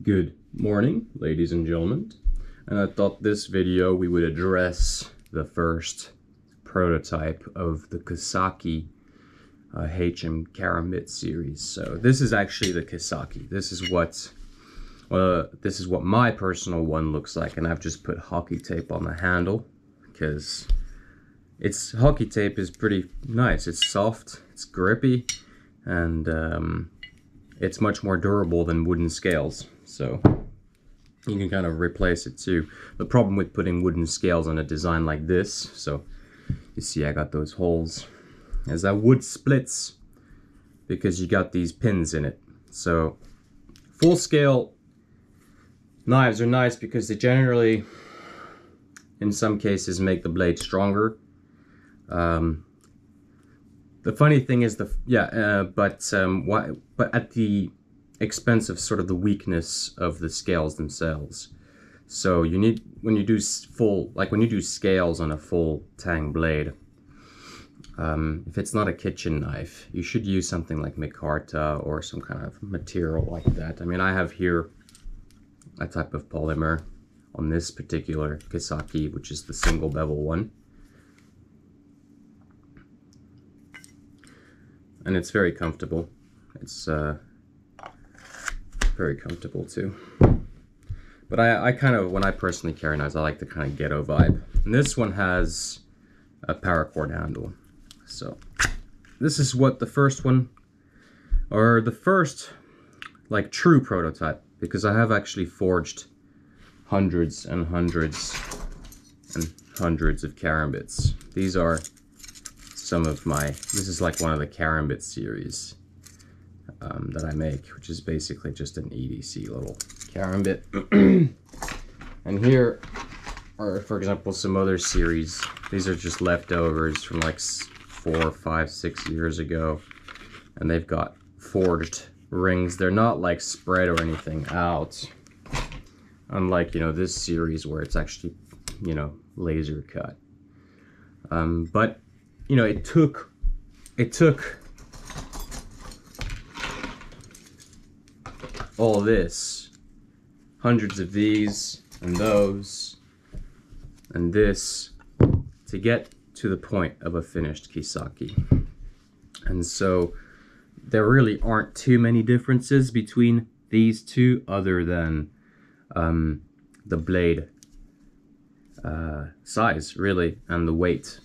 Good morning, ladies and gentlemen, and I thought this video we would address the first prototype of the Kissaki HM Karambit series. So this is actually the Kissaki. This is what my personal one looks like, and I've just put hockey tape on the handle because hockey tape is pretty nice. It's soft, it's grippy, and it's much more durable than wooden scales. So you can kind of replace it too. The problem with putting wooden scales on a design like this, so you see I got those holes, is that wood splits because you got these pins in it. So full scale knives are nice because they generally, in some cases, make the blade stronger. The funny thing is but at the expense of sort of the weakness of the scales themselves. So you need, when you do scales on a full tang blade, if it's not a kitchen knife, you should use something like micarta or some kind of material like that. I mean, I have here a type of polymer on this particular Kissaki, which is the single bevel one. And it's very comfortable. It's very comfortable too. But I kind of, when I personally carry knives, I like the kind of ghetto vibe. And this one has a paracord handle. So this is what the first one, or the first like true prototype, because I have actually forged hundreds and hundreds and hundreds of karambits. These are some of my, this is like one of the karambit series that I make, which is basically just an EDC little karambit. And here are, for example, some other series. These are just leftovers from like 4, 5, 6 years ago, and they've got forged rings. They're not like spread or anything out, unlike, you know, this series where it's actually, you know, laser cut. But you know, it took all this, hundreds of these and those and this, to get to the point of a finished Kissaki. And so there really aren't too many differences between these two, other than the blade size, really, and the weight.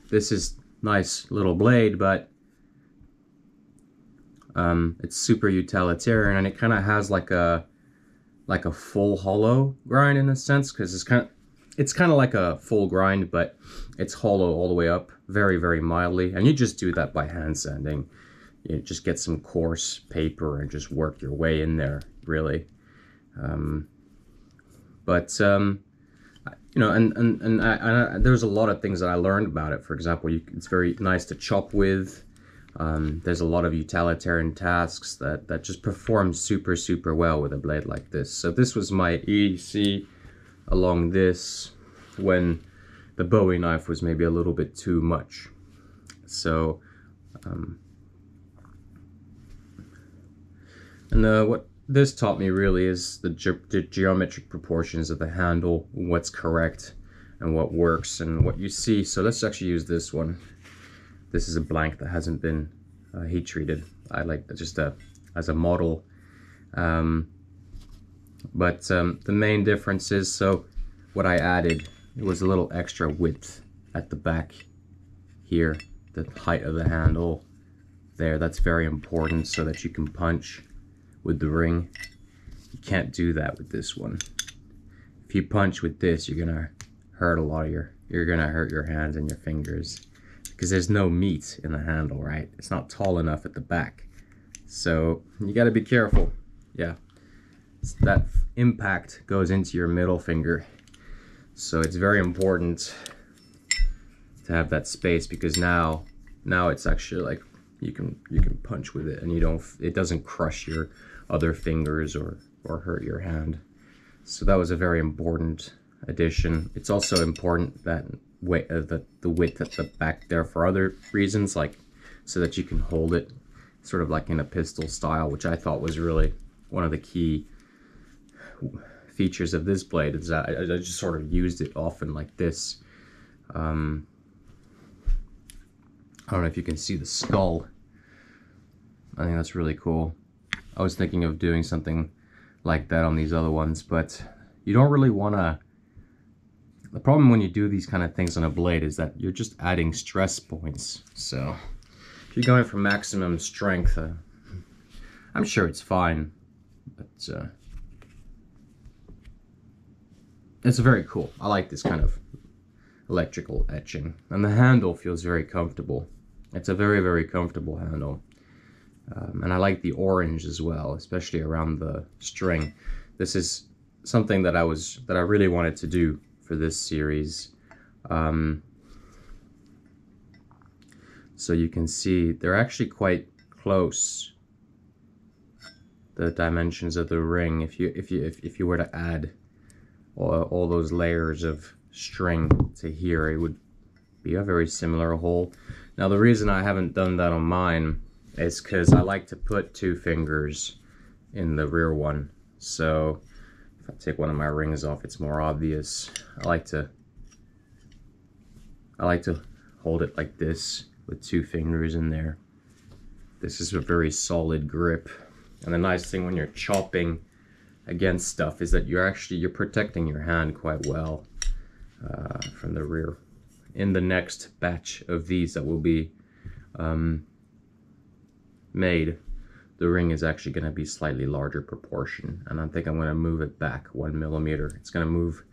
This is nice little blade, but it's super utilitarian, and it kind of has like a full hollow grind in a sense, because it's kind of like a full grind, but it's hollow all the way up, very, very mildly. And you just do that by hand sanding. You just get some coarse paper and just work your way in there, really. You know, and there's a lot of things that I learned about it. For example, it's very nice to chop with. There's a lot of utilitarian tasks that just perform super, super well with a blade like this. So this was my EDC along this, when the Bowie knife was maybe a little bit too much. So, what this taught me really is the geometric proportions of the handle, what's correct and what works and what you see. So let's actually use this one. This is a blank that hasn't been heat treated. I like just as a model. The main difference is, so what I added, it was a little extra width at the back here, the height of the handle there. That's very important so that you can punch with the ring. You can't do that with this one. If you punch with this, you're gonna hurt a lot of you're gonna hurt your hands and your fingers, because there's no meat in the handle, right? It's not tall enough at the back. So you gotta be careful. Yeah, that impact goes into your middle finger. So it's very important to have that space, because now it's actually like you can punch with it, and it doesn't crush your other fingers or hurt your hand. So that was a very important addition. It's also important that the width at the back there for other reasons, like so that you can hold it sort of like in a pistol style, which I thought was really one of the key features of this blade is that I just sort of used it often like this. I don't know if you can see the skull. I think that's really cool. I was thinking of doing something like that on these other ones, but you don't really want to... The problem when you do these kind of things on a blade is that you're just adding stress points. So if you're going for maximum strength, I'm sure it's fine, but it's very cool. I like this kind of electrical etching, and the handle feels very comfortable. It's a very, very comfortable handle. And I like the orange as well, especially around the string. This is something that I really wanted to do for this series. So you can see they're actually quite close, the dimensions of the ring. If you were to add all those layers of string to here, it would be a very similar hole. Now the reason I haven't done that on mine is because I like to put 2 fingers in the rear one. So if I take one of my rings off, it's more obvious. I like to hold it like this with 2 fingers in there. This is a very solid grip. And the nice thing when you're chopping against stuff is that you're protecting your hand quite well from the rear. In the next batch of these that will be made, the ring is actually going to be slightly larger proportion, and I think I'm going to move it back 1 millimeter. It's going to move,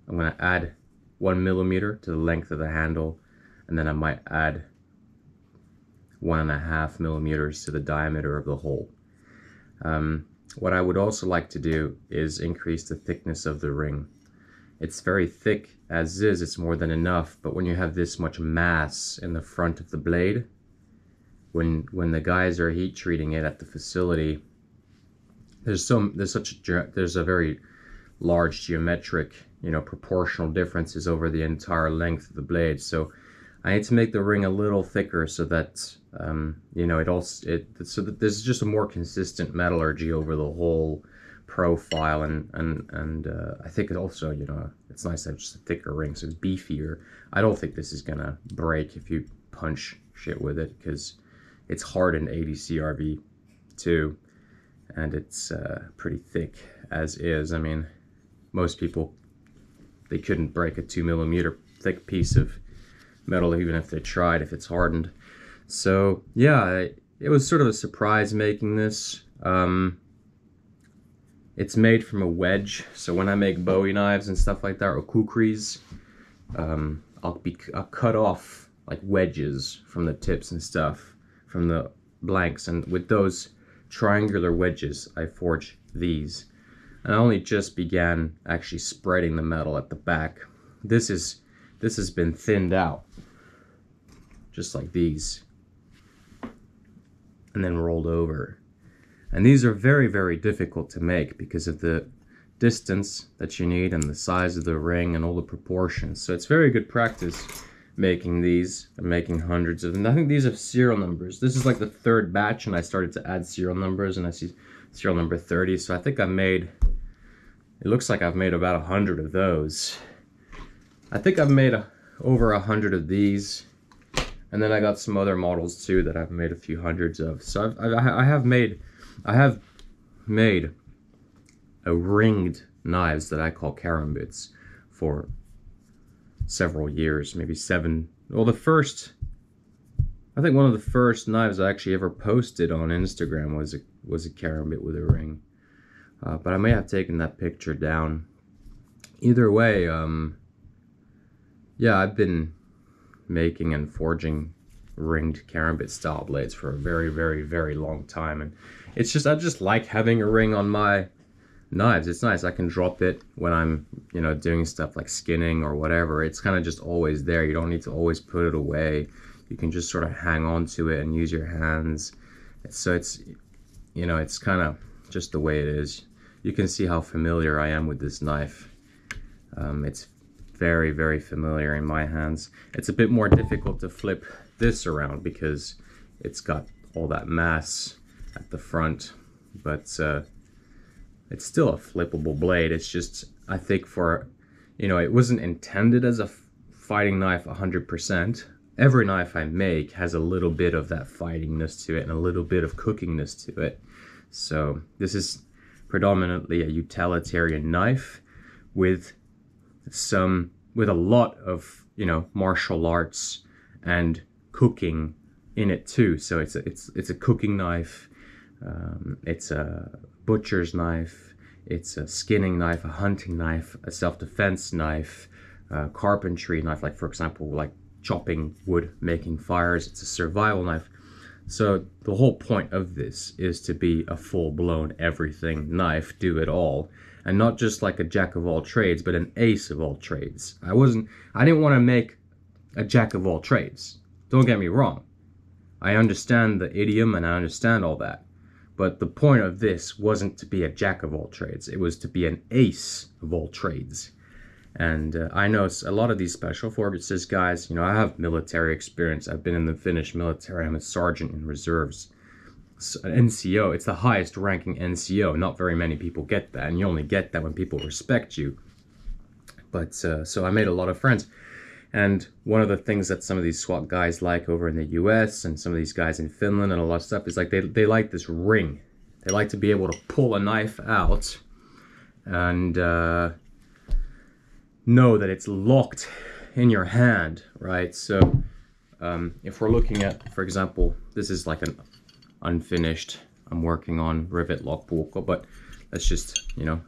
I'm going to add 1 millimeter to the length of the handle, and then I might add 1.5 millimeters to the diameter of the hole. What I would also like to do is increase the thickness of the ring. It's very thick as is, it's more than enough, but when you have this much mass in the front of the blade, when the guys are heat treating it at the facility, there's a very large geometric, proportional differences over the entire length of the blade. So I need to make the ring a little thicker so that so that there's just a more consistent metallurgy over the whole profile, and I think it also, it's nice to have just a thicker ring, so it's beefier. I don't think this is gonna break if you punch shit with it, because it's hardened 80 CRV too, and it's pretty thick as is. I mean, most people, they couldn't break a 2 millimeter thick piece of metal even if they tried, if it's hardened. So yeah, it was sort of a surprise making this. It's made from a wedge, so when I make Bowie knives and stuff like that, or kukris, I'll cut off like wedges from the tips and stuff, from the blanks, and with those triangular wedges I forge these. And I only just began actually spreading the metal at the back. This has been thinned out, just like these, and then rolled over. And these are very, very difficult to make because of the distance that you need and the size of the ring and all the proportions. So it's very good practice making these. I'm making hundreds of them. I think these have serial numbers. This is like the 3rd batch, and I started to add serial numbers, and I see serial number 30. So I think I've made, it looks like I've made about 100 of those. I think I've made over 100 of these. And then I got some other models too that I've made a few hundreds of. So I have made a ringed knives that I call karambits for several years, maybe 7. Well, I think one of the first knives I actually ever posted on Instagram was a karambit with a ring. But I may have taken that picture down. Either way, yeah, I've been making and forging ringed karambit style blades for a very, very, very long time, and it's just, I just like having a ring on my knives. It's nice. I can drop it when I'm, doing stuff like skinning or whatever. It's kind of just always there. You don't need to always put it away. You can just sort of hang on to it and use your hands. So it's, it's kind of just the way it is. You can see how familiar I am with this knife. It's very, very familiar in my hands. It's a bit more difficult to flip this around because it's got all that mass at the front, but it's still a flippable blade. It's just, I think for, you know, it wasn't intended as a fighting knife 100%. Every knife I make has a little bit of that fightingness to it and a little bit of cookingness to it. So this is predominantly a utilitarian knife with a lot of, you know, martial arts and cooking in it too. So it's a cooking knife, it's a butcher's knife, it's a skinning knife, a hunting knife, a self-defense knife, carpentry knife, like for example, like chopping wood, making fires. It's a survival knife. So the whole point of this is to be a full-blown everything knife, do it all, and not just like a jack of all trades, but an ace of all trades. I didn't want to make a jack of all trades. Don't get me wrong. I understand the idiom and I understand all that. But the point of this wasn't to be a jack of all trades. It was to be an ace of all trades. And I know a lot of these special forces guys, you know, I have military experience. I've been in the Finnish military. I'm a sergeant in reserves. So, NCO, it's the highest ranking NCO. Not very many people get that. And you only get that when people respect you. But so I made a lot of friends. And one of the things that some of these SWAT guys like over in the US and some of these guys in Finland and a lot of stuff is like they like this ring. They like to be able to pull a knife out and know that it's locked in your hand, right? So if we're looking at, for example, this is like an unfinished, I'm working on rivet lock pulko, but let's just, you know,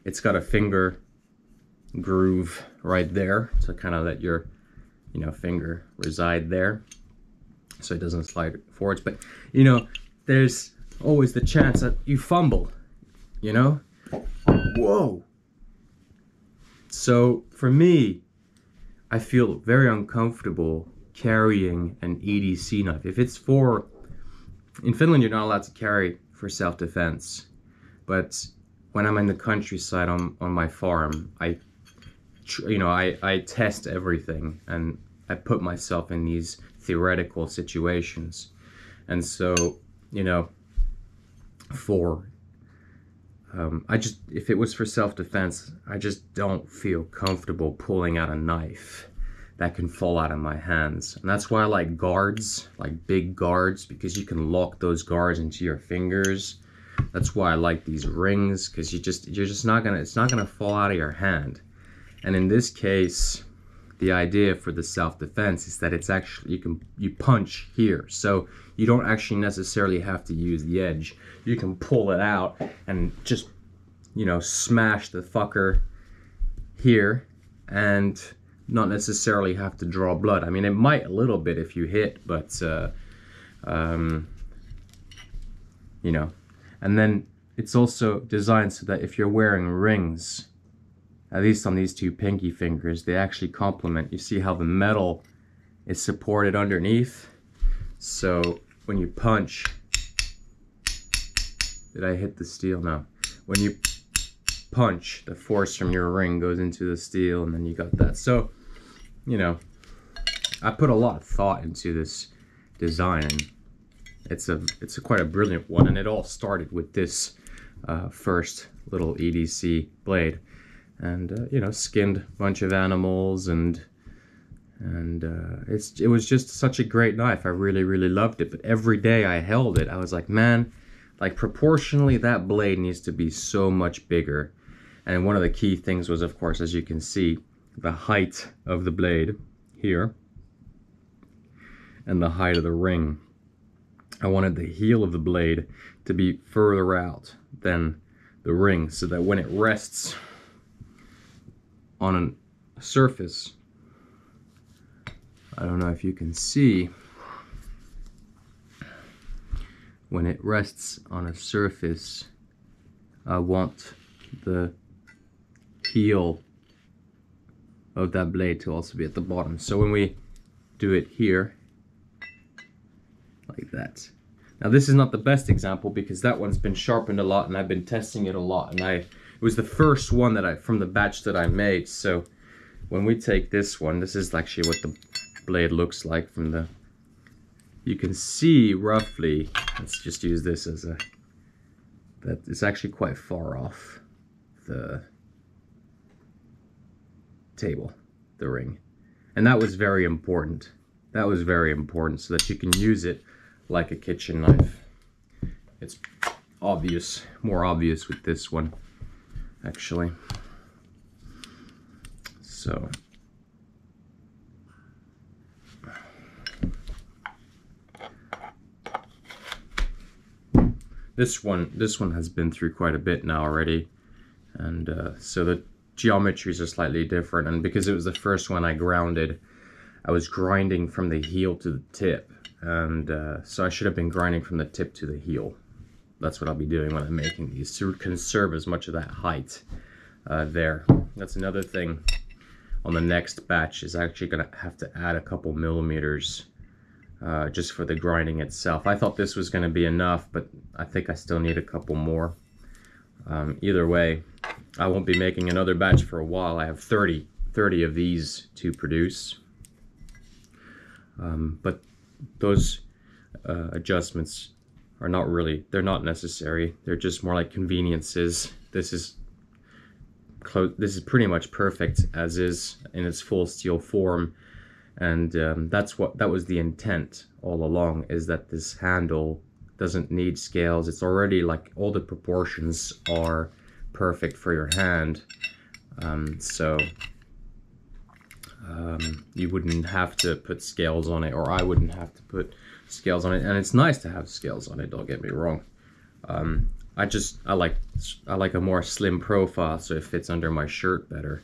it's got a finger groove right there to kind of let your, you know, finger reside there so it doesn't slide forwards. But, you know, there's always the chance that you fumble, you know? Whoa! So for me, I feel very uncomfortable carrying an EDC knife. If it's for, in Finland you're not allowed to carry for self-defense, but when I'm in the countryside on my farm, I test everything and I put myself in these theoretical situations. And so, you know, if it was for self-defense, I just don't feel comfortable pulling out a knife that can fall out of my hands. And that's why I like guards, like big guards, because you can lock those guards into your fingers. That's why I like these rings, because it's not gonna fall out of your hand. And in this case, the idea for the self-defense is that it's actually, you punch here. So you don't actually necessarily have to use the edge. You can pull it out and just, you know, smash the fucker here and not necessarily have to draw blood. I mean, it might a little bit if you hit, but, you know. And then it's also designed so that if you're wearing rings, at least on these two pinky fingers, they actually complement. You see how the metal is supported underneath? So when you punch, did I hit the steel? No. When you punch, the force from your ring goes into the steel and then you got that. So, you know, I put a lot of thought into this design and it's quite a brilliant one. And it all started with this first little EDC blade. And you know, skinned a bunch of animals, and it was just such a great knife. I really, really loved it. But every day I held it, I was like, man, like proportionally that blade needs to be so much bigger. And one of the key things was, of course, as you can see, the height of the blade here and the height of the ring. I wanted the heel of the blade to be further out than the ring, so that when it rests on a surface, I don't know if you can see, when it rests on a surface, I want the heel of that blade to also be at the bottom. So when we do it here, like that. Now this is not the best example because that one's been sharpened a lot and I've been testing it a lot, and it was the first one from the batch that I made. So when we take this one, this is actually what the blade looks like from the, you can see roughly, let's just use this as a that it's actually quite far off the table, the ring. And that was very important. That was very important so that you can use it like a kitchen knife. It's obvious, more obvious with this one, actually. So this one has been through quite a bit now already, and so the geometries are slightly different. And because it was the first one I grounded, I was grinding from the heel to the tip, and so I should have been grinding from the tip to the heel. That's what I'll be doing when I'm making these, to conserve as much of that height there. That's another thing on the next batch, is actually gonna have to add a couple millimeters just for the grinding itself. I thought this was gonna be enough, but I think I still need a couple more. Either way, I won't be making another batch for a while. I have 30 of these to produce. But those adjustments are not really, they're not necessary. They're just more like conveniences. This is pretty much perfect as is in its full steel form, and that was the intent all along, is that this handle doesn't need scales. It's already like all the proportions are perfect for your hand, so you wouldn't have to put scales on it, or I wouldn't have to put scales on it. And it's nice to have scales on it, don't get me wrong. I like a more slim profile, so it fits under my shirt better.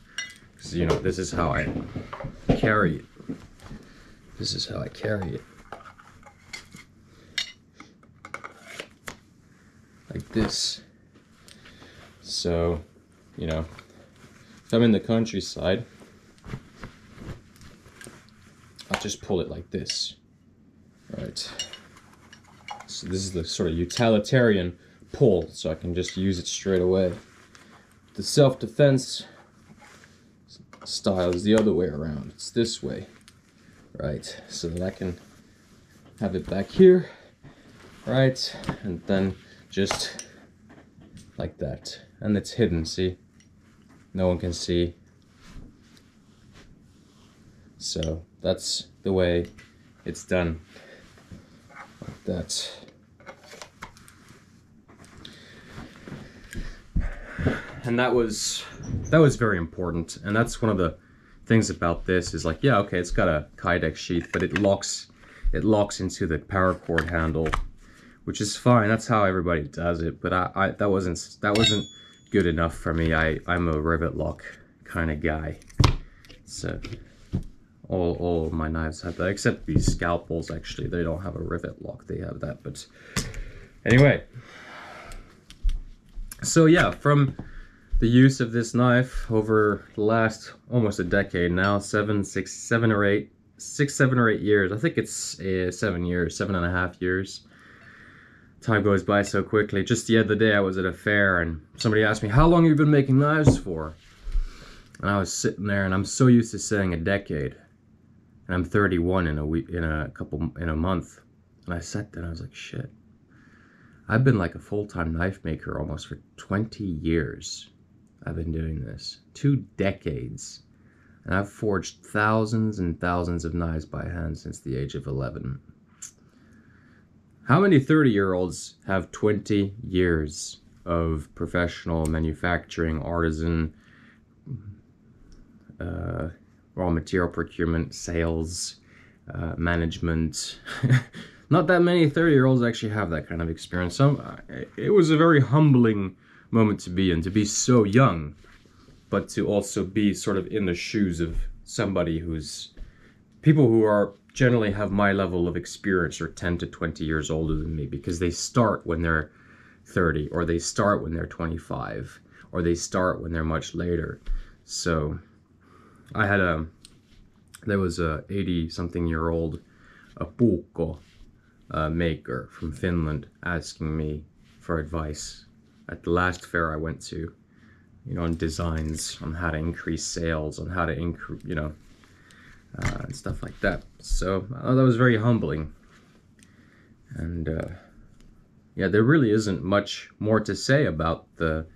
Because, you know, this is how I carry it. This is how I carry it. Like this. So, you know, if I'm in the countryside, I'll just pull it like this. Right. So this is the sort of utilitarian pull, so I can just use it straight away. The self-defense style is the other way around. It's this way, right? So that I can have it back here, right? And then just like that. And it's hidden, see? No one can see. So that's the way it's done. Like that. And that was very important, and that's one of the things about this, is like, yeah, okay, it's got a Kydex sheath, but it locks into the paracord handle, which is fine. That's how everybody does it, but that wasn't good enough for me. I'm a rivet lock kind of guy. So all of my knives have that, except these scalpels. Actually, they don't have a rivet lock. They have that, but anyway. So yeah, from the use of this knife over the last almost a decade now, 7 or 8 years. I think it's 7 years, 7.5 years. Time goes by so quickly. Just the other day I was at a fair and somebody asked me, how long have you been making knives for? And I was sitting there, and I'm so used to saying a decade. And I'm 31 in a month. And I sat there and I was like, shit. I've been like a full-time knife maker almost for 20 years. I've been doing this. 2 decades. And I've forged thousands and thousands of knives by hand since the age of 11. How many 30-year-olds have 20 years of professional manufacturing, artisan, raw material procurement, sales, management? Not that many 30-year-olds actually have that kind of experience. It was a very humbling moment to be in, to be so young, but to also be sort of in the shoes of somebody people who are generally have my level of experience, or 10 to 20 years older than me, because they start when they're 30, or they start when they're 25, or they start when they're much later. So there was a 80-something-year-old puukko maker from Finland asking me for advice at the last fair I went to, you know, on designs, on how to increase sales, on how to increase, you know, and stuff like that. So that was very humbling. And yeah, there really isn't much more to say about the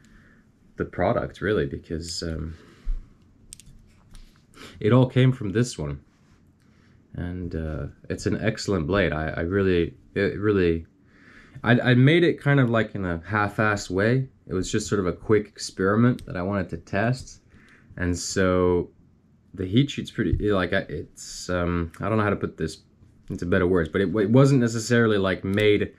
product, really, because it all came from this one. And it's an excellent blade. I made it kind of like in a half-assed way. It was just sort of a quick experiment that I wanted to test. And so the heat treat's pretty, like, it's, I don't know how to put this into better words, but it wasn't necessarily like made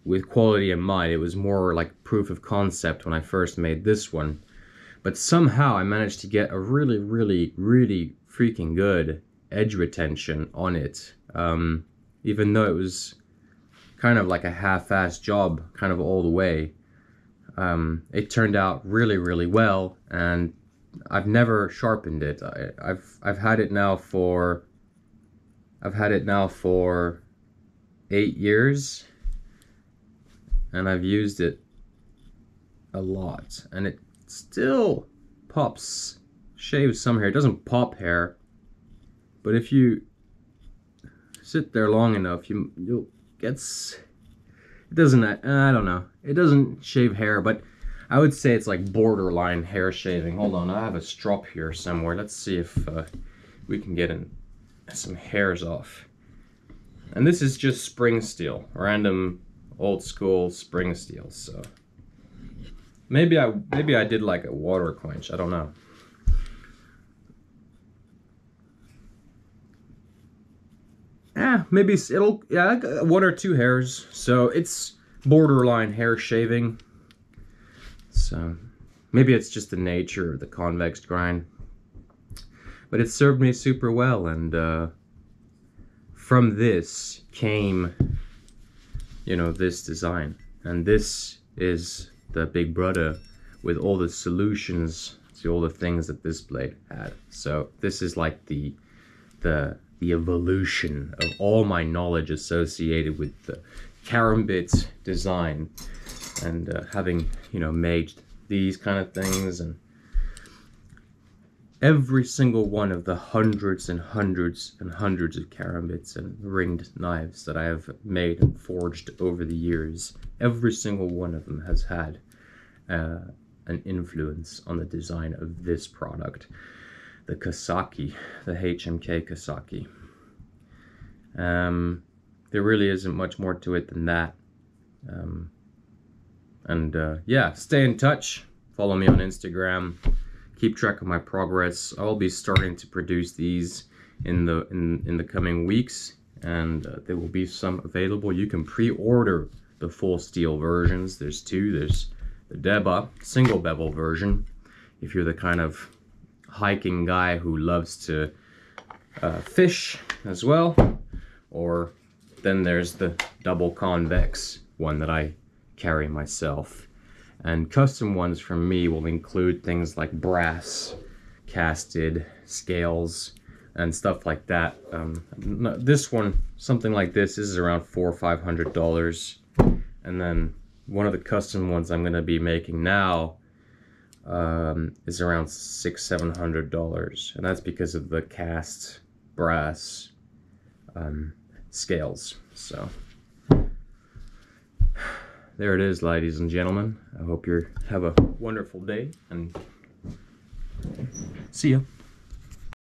with quality in mind. It was more like proof of concept when I first made this one. But somehow I managed to get a really, really, really freaking good edge retention on it. Even though it was kind of like a half-assed job kind of all the way. It turned out really, really well, and I've never sharpened it. I've had it now for 8 years, and I've used it a lot, and it still shaves some hair. It doesn't pop hair, but if you sit there long enough, you'll get. It doesn't. I don't know. It doesn't shave hair, but I would say it's like borderline hair shaving. Hold on, I have a strop here somewhere. Let's see if we can get some hairs off. And this is just spring steel, random old school spring steel. So maybe I did like a water quench. I don't know. Maybe it'll, yeah, 1 or 2 hairs. So it's borderline hair shaving. So maybe it's just the nature of the convex grind. But it served me super well, and from this came, you know, this design. And this is the big brother with all the solutions to all the things that this blade had. So this is like the evolution of all my knowledge associated with the karambit design, and having, you know, made these kind of things, and every single one of the hundreds and hundreds and hundreds of karambits and ringed knives that I have made and forged over the years, every single one of them has had an influence on the design of this product, the Kissaki, the HMK Kissaki. There really isn't much more to it than that. Yeah, stay in touch. Follow me on Instagram. Keep track of my progress. I'll be starting to produce these in the coming weeks, and there will be some available. You can pre-order the full steel versions. There's 2. There's the Deba single bevel version, if you're the kind of hiking guy who loves to fish as well, or then there's the double convex one that I carry myself. And custom ones from me will include things like brass, casted, scales, and stuff like that. This one, something like this is around $400 or $500, and then one of the custom ones I'm going to be making now is around $600-700, and that's because of the cast brass scales. So there it is, ladies and gentlemen. I hope you have a wonderful day, and see ya.